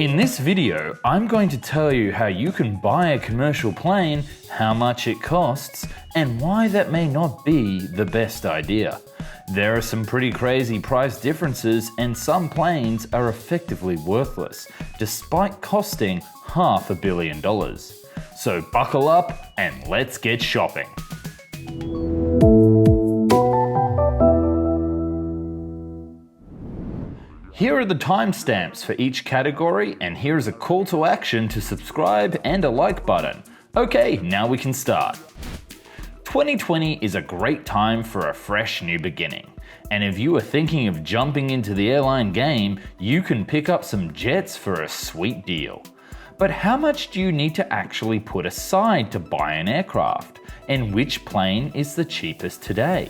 In this video, I'm going to tell you how you can buy a commercial plane, how much it costs, and why that may not be the best idea. There are some pretty crazy price differences, and some planes are effectively worthless, despite costing $500 million. So buckle up and let's get shopping. Here are the timestamps for each category, and here is a call to action to subscribe and a like button. Okay, now we can start. 2020 is a great time for a fresh new beginning. And if you are thinking of jumping into the airline game, you can pick up some jets for a sweet deal. But how much do you need to actually put aside to buy an aircraft? And which plane is the cheapest today?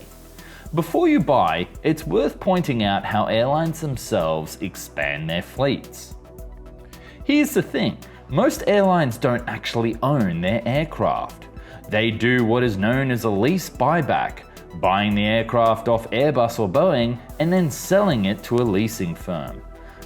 Before you buy, it's worth pointing out how airlines themselves expand their fleets. Here's the thing, most airlines don't actually own their aircraft. They do what is known as a lease buyback, buying the aircraft off Airbus or Boeing and then selling it to a leasing firm.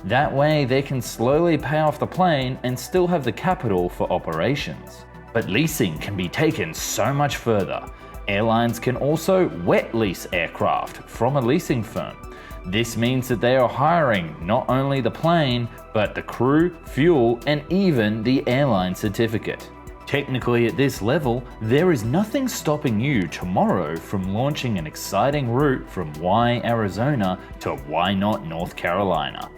That way they can slowly pay off the plane and still have the capital for operations. But leasing can be taken so much further. Airlines can also wet lease aircraft from a leasing firm. This means that they are hiring not only the plane, but the crew, fuel, and even the airline certificate. Technically at this level, there is nothing stopping you tomorrow from launching an exciting route from Why, Arizona to Why Not, North Carolina.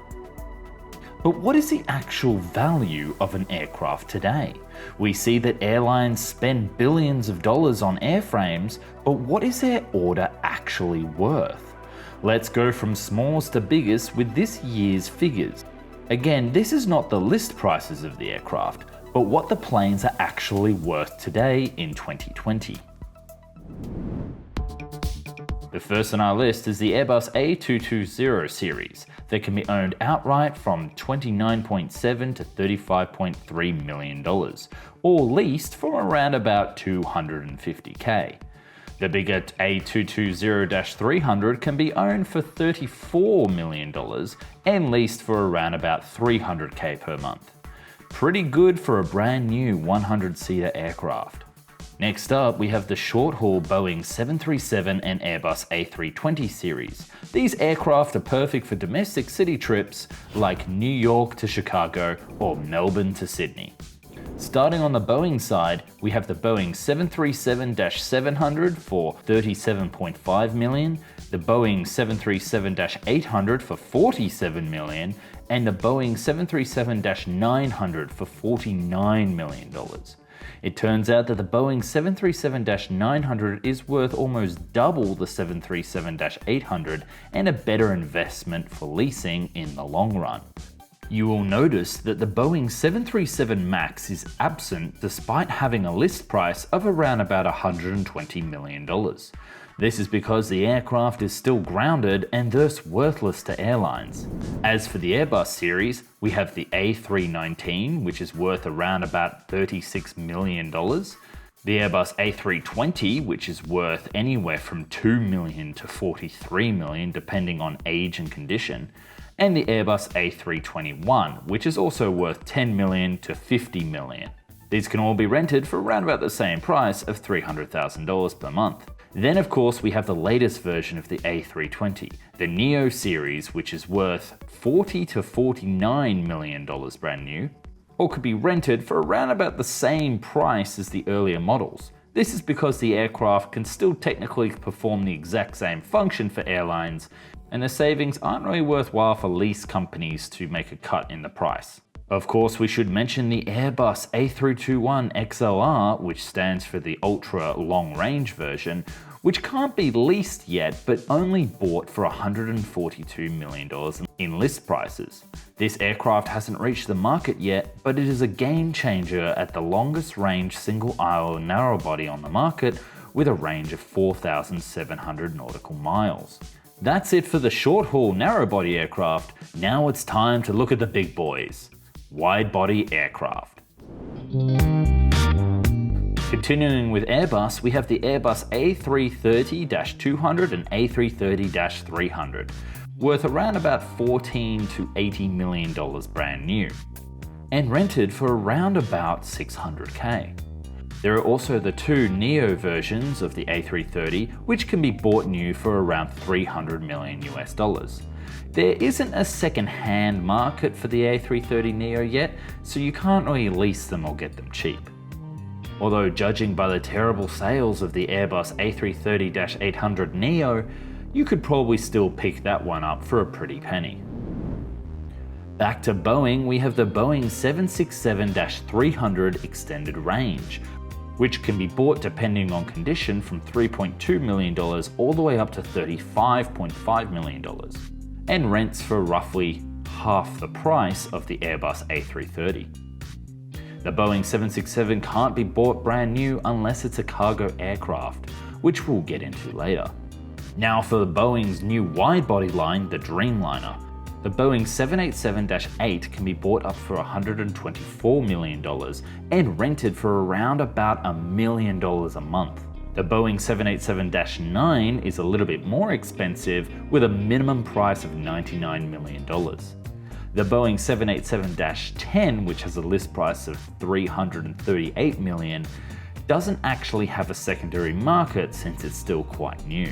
But what is the actual value of an aircraft today? We see that airlines spend billions of dollars on airframes, but what is their order actually worth? Let's go from smallest to biggest with this year's figures. Again, this is not the list prices of the aircraft, but what the planes are actually worth today in 2020. The first on our list is the Airbus A220 series that can be owned outright from $29.7 to $35.3 million, or leased from around about $250K. The bigger A220-300 can be owned for $34 million and leased for around about $300K per month. Pretty good for a brand new 100-seater aircraft. Next up, we have the short-haul Boeing 737 and Airbus A320 series. These aircraft are perfect for domestic city trips like New York to Chicago or Melbourne to Sydney. Starting on the Boeing side, we have the Boeing 737-700 for $37.5 million, the Boeing 737-800 for $47 million, and the Boeing 737-900 for $49 million. It turns out that the Boeing 737-900 is worth almost double the 737-800 and a better investment for leasing in the long run. You will notice that the Boeing 737 MAX is absent despite having a list price of around about $120 million. This is because the aircraft is still grounded and thus worthless to airlines. As for the Airbus series, we have the A319, which is worth around about $36 million, the Airbus A320, which is worth anywhere from $2 million to $43 million depending on age and condition, and the Airbus A321, which is also worth $10 million to $50 million. These can all be rented for around about the same price of $300,000 per month. Then of course we have the latest version of the A320, the Neo series, which is worth $40 to $49 million brand new, or could be rented for around about the same price as the earlier models. This is because the aircraft can still technically perform the exact same function for airlines, and the savings aren't really worthwhile for lease companies to make a cut in the price. Of course, we should mention the Airbus A321 XLR, which stands for the ultra long range version, which can't be leased yet but only bought for $142 million in list prices. This aircraft hasn't reached the market yet, but it is a game changer at the longest range single aisle narrowbody on the market with a range of 4,700 nautical miles. That's it for the short-haul narrow-body aircraft. Now it's time to look at the big boys. Wide-body aircraft. Continuing with Airbus, we have the Airbus A330-200 and A330-300, worth around about $14 to $80 million brand new. and rented for around about $600K. There are also the two Neo versions of the A330, which can be bought new for around $300 million US. There isn't a second-hand market for the A330 Neo yet, so you can't really lease them or get them cheap. Although judging by the terrible sales of the Airbus A330-800 Neo, you could probably still pick that one up for a pretty penny. Back to Boeing, we have the Boeing 767-300 extended range, which can be bought depending on condition from $3.2 million all the way up to $35.5 million, and rents for roughly half the price of the Airbus A330. The Boeing 767 can't be bought brand new unless it's a cargo aircraft, which we'll get into later. Now for Boeing's new wide-body line, the Dreamliner. The Boeing 787-8 can be bought up for $124 million and rented for around about $1 million a month. The Boeing 787-9 is a little bit more expensive with a minimum price of $99 million. The Boeing 787-10, which has a list price of $338 million, doesn't actually have a secondary market since it's still quite new.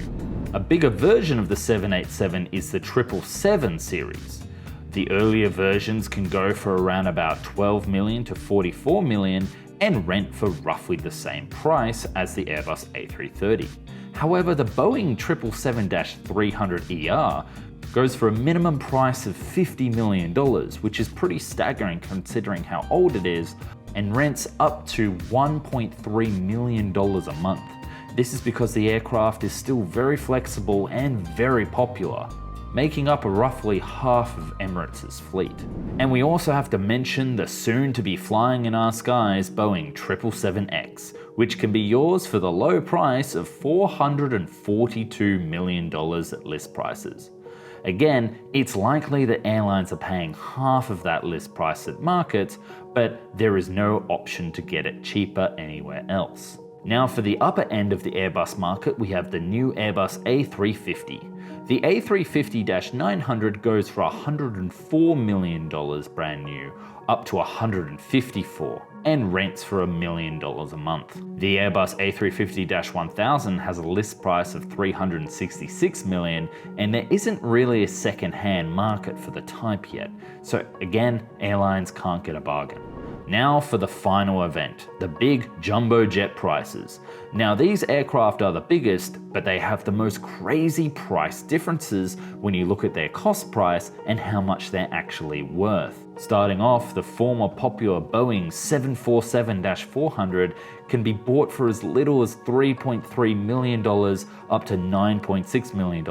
A bigger version of the 787 is the 777 series. The earlier versions can go for around about $12 million to $44 million and rent for roughly the same price as the Airbus A330. However, the Boeing 777-300ER goes for a minimum price of $50 million, which is pretty staggering considering how old it is, and rents up to $1.3 million a month. This is because the aircraft is still very flexible and very popular, making up roughly half of Emirates' fleet. And we also have to mention the soon-to-be flying in our skies Boeing 777X, which can be yours for the low price of $442 million at list prices. Again, it's likely that airlines are paying half of that list price at market, but there is no option to get it cheaper anywhere else. Now for the upper end of the Airbus market, we have the new Airbus A350. The A350-900 goes for $104 million brand new, up to $154, and rents for $1 million a month. The Airbus A350-1000 has a list price of $366 million, and there isn't really a second-hand market for the type yet, so again, airlines can't get a bargain. Now for the final event, the big jumbo jet prices. Now these aircraft are the biggest, but they have the most crazy price differences when you look at their cost price and how much they're actually worth. Starting off, the former popular Boeing 747-400 can be bought for as little as $3.3 million up to $9.6 million,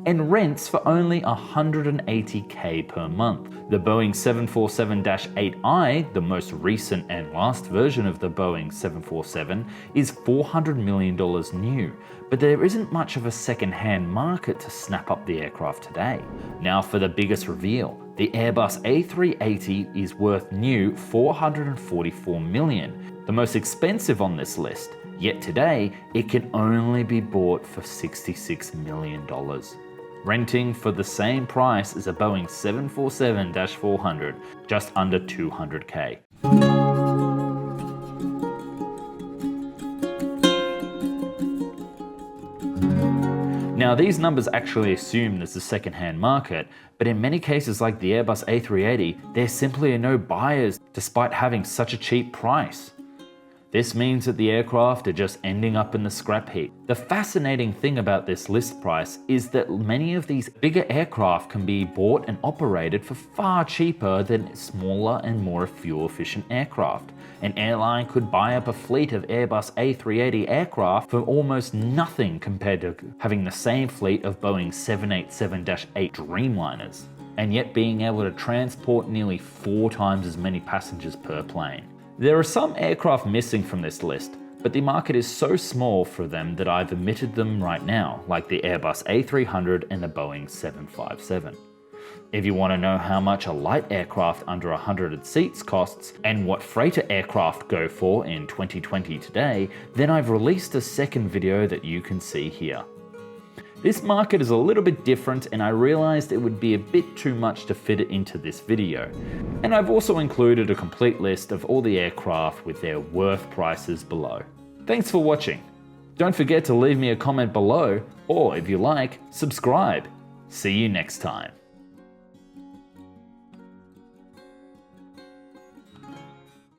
and rents for only $180K per month. The Boeing 747-8i, the most recent and last version of the Boeing 747, is $400 million new, but there isn't much of a second-hand market to snap up the aircraft today. Now for the biggest reveal. The Airbus A380 is worth new $444 million, the most expensive on this list, yet today it can only be bought for $66 million. Renting for the same price as a Boeing 747-400, just under $200K. Now these numbers actually assume there's a second-hand market, but in many cases like the Airbus A380, there simply are no buyers despite having such a cheap price. This means that the aircraft are just ending up in the scrap heap. The fascinating thing about this list price is that many of these bigger aircraft can be bought and operated for far cheaper than smaller and more fuel-efficient aircraft. An airline could buy up a fleet of Airbus A380 aircraft for almost nothing compared to having the same fleet of Boeing 787-8 Dreamliners, and yet being able to transport nearly 4 times as many passengers per plane. There are some aircraft missing from this list, but the market is so small for them that I've omitted them right now, like the Airbus A300 and the Boeing 757. If you want to know how much a light aircraft under 100 seats costs and what freighter aircraft go for in 2020 today, then I've released a second video that you can see here. This market is a little bit different, and I realized it would be a bit too much to fit it into this video. And I've also included a complete list of all the aircraft with their worth prices below. Thanks for watching. Don't forget to leave me a comment below, or if you like, subscribe. See you next time.